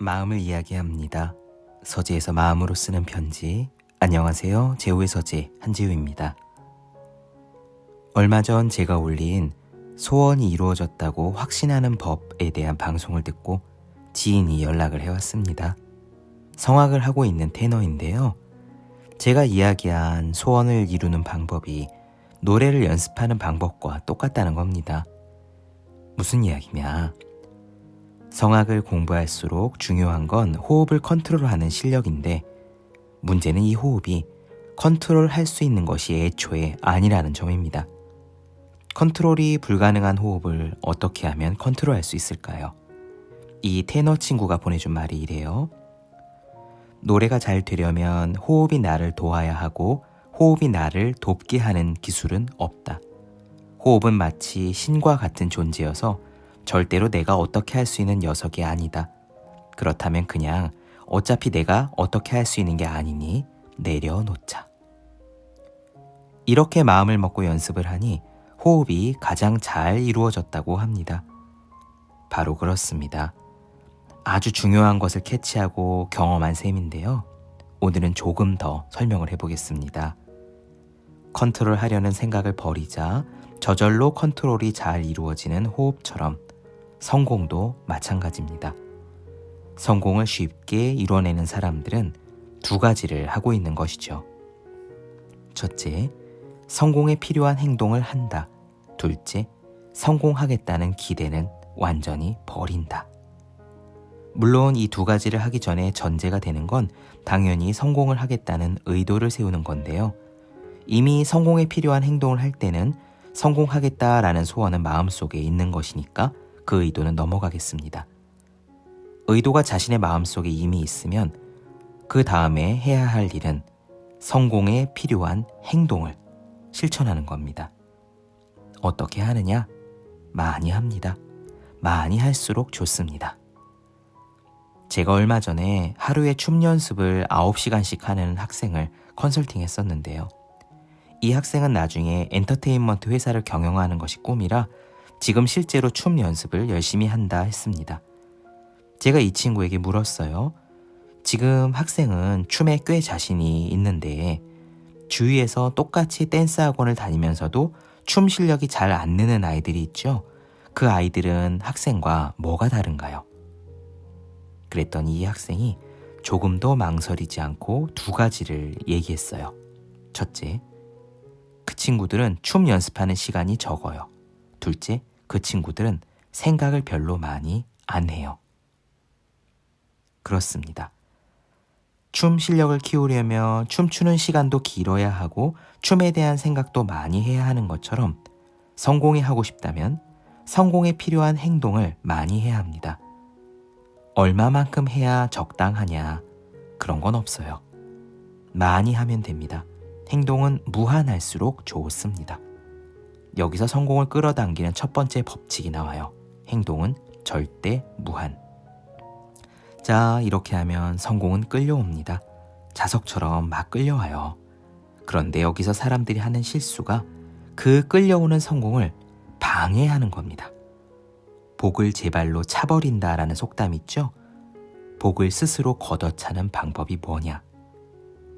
마음을 이야기합니다. 서재에서 마음으로 쓰는 편지. 안녕하세요. 제우의 서재 한지우입니다. 얼마 전 제가 올린 소원이 이루어졌다고 확신하는 법에 대한 방송을 듣고 지인이 연락을 해왔습니다. 성악을 하고 있는 테너인데요. 제가 이야기한 소원을 이루는 방법이 노래를 연습하는 방법과 똑같다는 겁니다. 무슨 이야기냐? 성악을 공부할수록 중요한 건 호흡을 컨트롤하는 실력인데 문제는 이 호흡이 컨트롤할 수 있는 것이 애초에 아니라는 점입니다. 컨트롤이 불가능한 호흡을 어떻게 하면 컨트롤할 수 있을까요? 이 테너 친구가 보내준 말이 이래요. 노래가 잘 되려면 호흡이 나를 도와야 하고 호흡이 나를 돕게 하는 기술은 없다. 호흡은 마치 신과 같은 존재여서 절대로 내가 어떻게 할 수 있는 녀석이 아니다. 그렇다면 그냥 어차피 내가 어떻게 할 수 있는 게 아니니 내려놓자. 이렇게 마음을 먹고 연습을 하니 호흡이 가장 잘 이루어졌다고 합니다. 바로 그렇습니다. 아주 중요한 것을 캐치하고 경험한 셈인데요. 오늘은 조금 더 설명을 해보겠습니다. 컨트롤하려는 생각을 버리자 저절로 컨트롤이 잘 이루어지는 호흡처럼 성공도 마찬가지입니다. 성공을 쉽게 이뤄내는 사람들은 두 가지를 하고 있는 것이죠. 첫째, 성공에 필요한 행동을 한다. 둘째, 성공하겠다는 기대는 완전히 버린다. 물론 이 두 가지를 하기 전에 전제가 되는 건 당연히 성공을 하겠다는 의도를 세우는 건데요. 이미 성공에 필요한 행동을 할 때는 성공하겠다라는 소원은 마음속에 있는 것이니까 그 의도는 넘어가겠습니다. 의도가 자신의 마음속에 이미 있으면 그 다음에 해야 할 일은 성공에 필요한 행동을 실천하는 겁니다. 어떻게 하느냐? 많이 합니다. 많이 할수록 좋습니다. 제가 얼마 전에 하루에 춤 연습을 9시간씩 하는 학생을 컨설팅 했었는데요. 이 학생은 나중에 엔터테인먼트 회사를 경영하는 것이 꿈이라 지금 실제로 춤 연습을 열심히 한다 했습니다. 제가 이 친구에게 물었어요. 지금 학생은 춤에 꽤 자신이 있는데 주위에서 똑같이 댄스 학원을 다니면서도 춤 실력이 잘 안 느는 아이들이 있죠. 그 아이들은 학생과 뭐가 다른가요? 그랬더니 이 학생이 조금도 망설이지 않고 두 가지를 얘기했어요. 첫째, 그 친구들은 춤 연습하는 시간이 적어요. 둘째, 그 친구들은 생각을 별로 많이 안 해요. 그렇습니다. 춤 실력을 키우려면 춤추는 시간도 길어야 하고 춤에 대한 생각도 많이 해야 하는 것처럼 성공이 하고 싶다면 성공에 필요한 행동을 많이 해야 합니다. 얼마만큼 해야 적당하냐? 그런 건 없어요. 많이 하면 됩니다. 행동은 무한할수록 좋습니다. 여기서 성공을 끌어당기는 첫 번째 법칙이 나와요. 행동은 절대 무한. 자, 이렇게 하면 성공은 끌려옵니다. 자석처럼 막 끌려와요. 그런데 여기서 사람들이 하는 실수가 그 끌려오는 성공을 방해하는 겁니다. 복을 제 발로 차버린다라는 속담 있죠? 복을 스스로 걷어차는 방법이 뭐냐?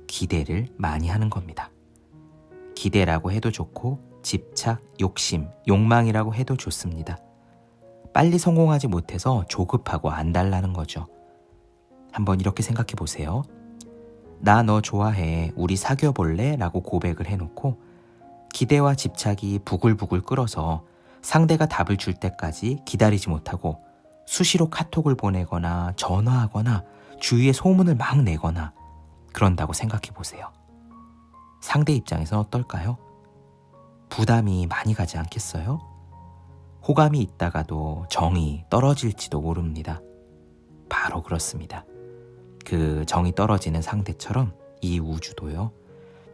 기대를 많이 하는 겁니다. 기대라고 해도 좋고 집착, 욕심, 욕망이라고 해도 좋습니다. 빨리 성공하지 못해서 조급하고 안달나는 거죠. 한번 이렇게 생각해 보세요. 나 너 좋아해. 우리 사귀어 볼래? 라고 고백을 해놓고 기대와 집착이 부글부글 끓어서 상대가 답을 줄 때까지 기다리지 못하고 수시로 카톡을 보내거나 전화하거나 주위에 소문을 막 내거나 그런다고 생각해 보세요. 상대 입장에서는 어떨까요? 부담이 많이 가지 않겠어요? 호감이 있다가도 정이 떨어질지도 모릅니다. 바로 그렇습니다. 그 정이 떨어지는 상대처럼 이 우주도요.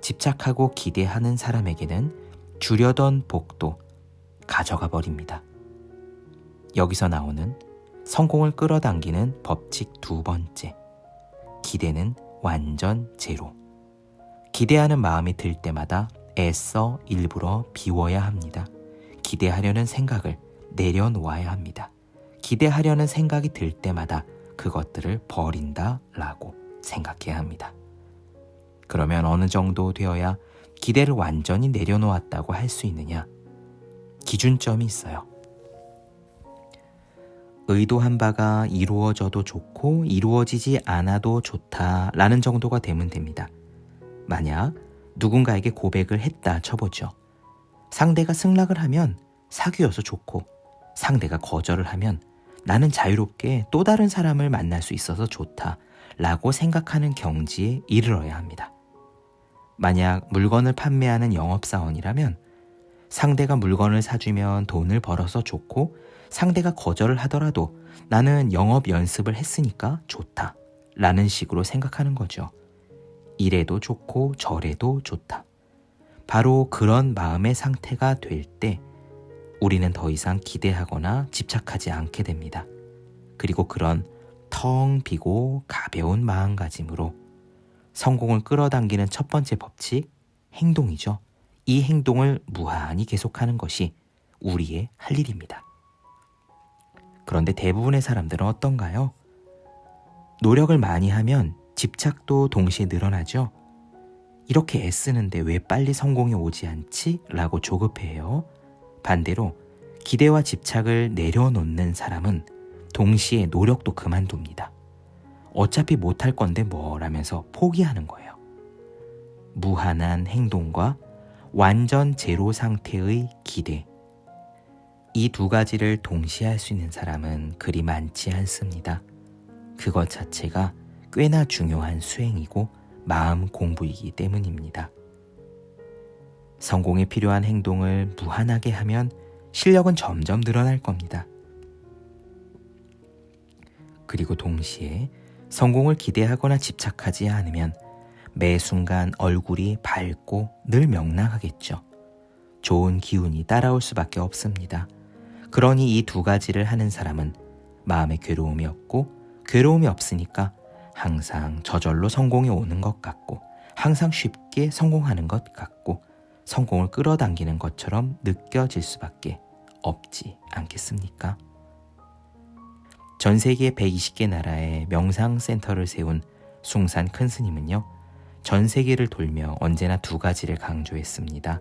집착하고 기대하는 사람에게는 주려던 복도 가져가 버립니다. 여기서 나오는 성공을 끌어당기는 법칙 두 번째. 기대는 완전 제로. 기대하는 마음이 들 때마다 애써 일부러 비워야 합니다. 기대하려는 생각을 내려놓아야 합니다. 기대하려는 생각이 들 때마다 그것들을 버린다라고 생각해야 합니다. 그러면 어느 정도 되어야 기대를 완전히 내려놓았다고 할 수 있느냐? 기준점이 있어요. 의도한 바가 이루어져도 좋고 이루어지지 않아도 좋다라는 정도가 되면 됩니다. 만약 누군가에게 고백을 했다 쳐보죠. 상대가 승낙을 하면 사귀어서 좋고 상대가 거절을 하면 나는 자유롭게 또 다른 사람을 만날 수 있어서 좋다라고 생각하는 경지에 이르러야 합니다. 만약 물건을 판매하는 영업사원이라면 상대가 물건을 사주면 돈을 벌어서 좋고 상대가 거절을 하더라도 나는 영업 연습을 했으니까 좋다 라는 식으로 생각하는 거죠. 이래도 좋고 저래도 좋다. 바로 그런 마음의 상태가 될 때 우리는 더 이상 기대하거나 집착하지 않게 됩니다. 그리고 그런 텅 비고 가벼운 마음가짐으로 성공을 끌어당기는 첫 번째 법칙, 행동이죠. 이 행동을 무한히 계속하는 것이 우리의 할 일입니다. 그런데 대부분의 사람들은 어떤가요? 노력을 많이 하면 집착도 동시에 늘어나죠. 이렇게 애쓰는데 왜 빨리 성공이 오지 않지? 라고 조급해해요. 반대로 기대와 집착을 내려놓는 사람은 동시에 노력도 그만둡니다. 어차피 못할 건데 뭐라면서 포기하는 거예요. 무한한 행동과 완전 제로 상태의 기대. 이 두 가지를 동시에 할 수 있는 사람은 그리 많지 않습니다. 그것 자체가 꽤나 중요한 수행이고 마음 공부이기 때문입니다. 성공에 필요한 행동을 무한하게 하면 실력은 점점 늘어날 겁니다. 그리고 동시에 성공을 기대하거나 집착하지 않으면 매 순간 얼굴이 밝고 늘 명랑하겠죠. 좋은 기운이 따라올 수밖에 없습니다. 그러니 이 두 가지를 하는 사람은 마음에 괴로움이 없고 괴로움이 없으니까 항상 저절로 성공이 오는 것 같고 항상 쉽게 성공하는 것 같고 성공을 끌어당기는 것처럼 느껴질 수밖에 없지 않겠습니까? 전 세계 120개 나라에 명상센터를 세운 숭산 큰 스님은요, 전 세계를 돌며 언제나 두 가지를 강조했습니다.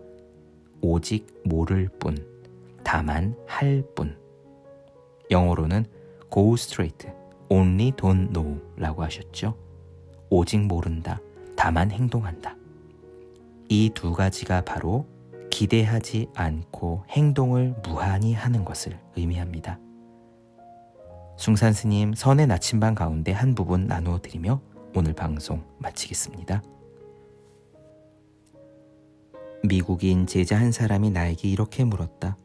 오직 모를 뿐, 다만 할 뿐. 영어로는 go straight, only don't know 라고 하셨죠. 오직 모른다, 다만 행동한다. 이 두 가지가 바로 기대하지 않고 행동을 무한히 하는 것을 의미합니다. 숭산 스님 선의 나침반 가운데 한 부분 나누어 드리며 오늘 방송 마치겠습니다. 미국인 제자 한 사람이 나에게 이렇게 물었다.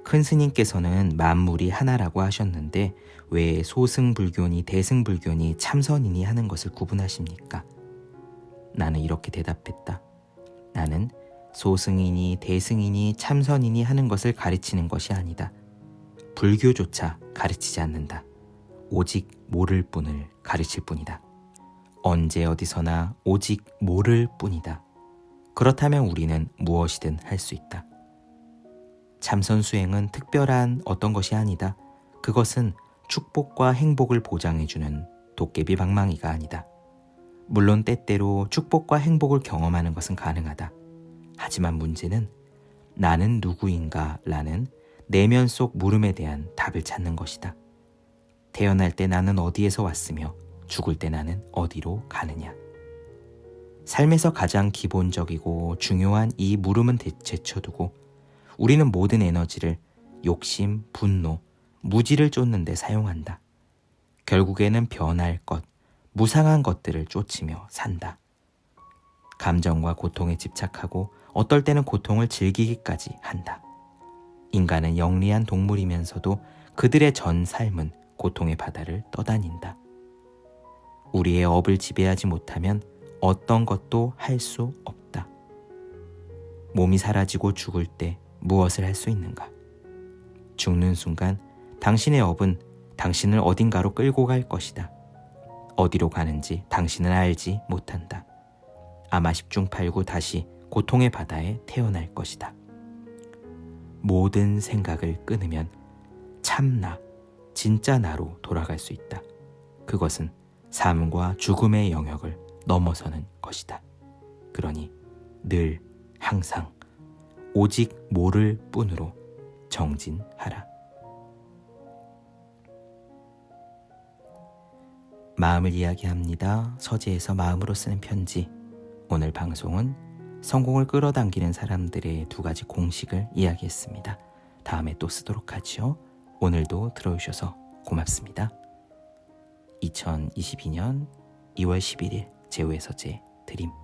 큰 스님께서는 만물이 하나라고 하셨는데 왜 소승불교니 대승불교니 참선이니 하는 것을 구분하십니까? 나는 이렇게 대답했다. 나는 소승이니 대승이니 참선이니 하는 것을 가르치는 것이 아니다. 불교조차 가르치지 않는다. 오직 모를 뿐을 가르칠 뿐이다. 언제 어디서나 오직 모를 뿐이다. 그렇다면 우리는 무엇이든 할 수 있다. 참선 수행은 특별한 어떤 것이 아니다. 그것은 축복과 행복을 보장해주는 도깨비 방망이가 아니다. 물론 때때로 축복과 행복을 경험하는 것은 가능하다. 하지만 문제는 나는 누구인가 라는 내면 속 물음에 대한 답을 찾는 것이다. 태어날 때 나는 어디에서 왔으며 죽을 때 나는 어디로 가느냐. 삶에서 가장 기본적이고 중요한 이 물음은 제쳐두고 우리는 모든 에너지를 욕심, 분노, 무지를 쫓는 데 사용한다. 결국에는 변할 것, 무상한 것들을 쫓으며 산다. 감정과 고통에 집착하고 어떨 때는 고통을 즐기기까지 한다. 인간은 영리한 동물이면서도 그들의 전 삶은 고통의 바다를 떠다닌다. 우리의 업을 지배하지 못하면 어떤 것도 할 수 없다. 몸이 사라지고 죽을 때 무엇을 할 수 있는가? 죽는 순간 당신의 업은 당신을 어딘가로 끌고 갈 것이다. 어디로 가는지 당신은 알지 못한다. 아마 10중 8구 다시 고통의 바다에 태어날 것이다. 모든 생각을 끊으면 참나, 진짜 나로 돌아갈 수 있다. 그것은 삶과 죽음의 영역을 넘어서는 것이다. 그러니 늘 항상 오직 모를 뿐으로 정진하라. 마음을 이야기합니다. 서재에서 마음으로 쓰는 편지. 오늘 방송은 성공을 끌어당기는 사람들의 2가지 공식을 이야기했습니다. 다음에 또 쓰도록 하죠. 오늘도 들어주셔서 고맙습니다. 2022년 2월 11일 제우의 서재 드림.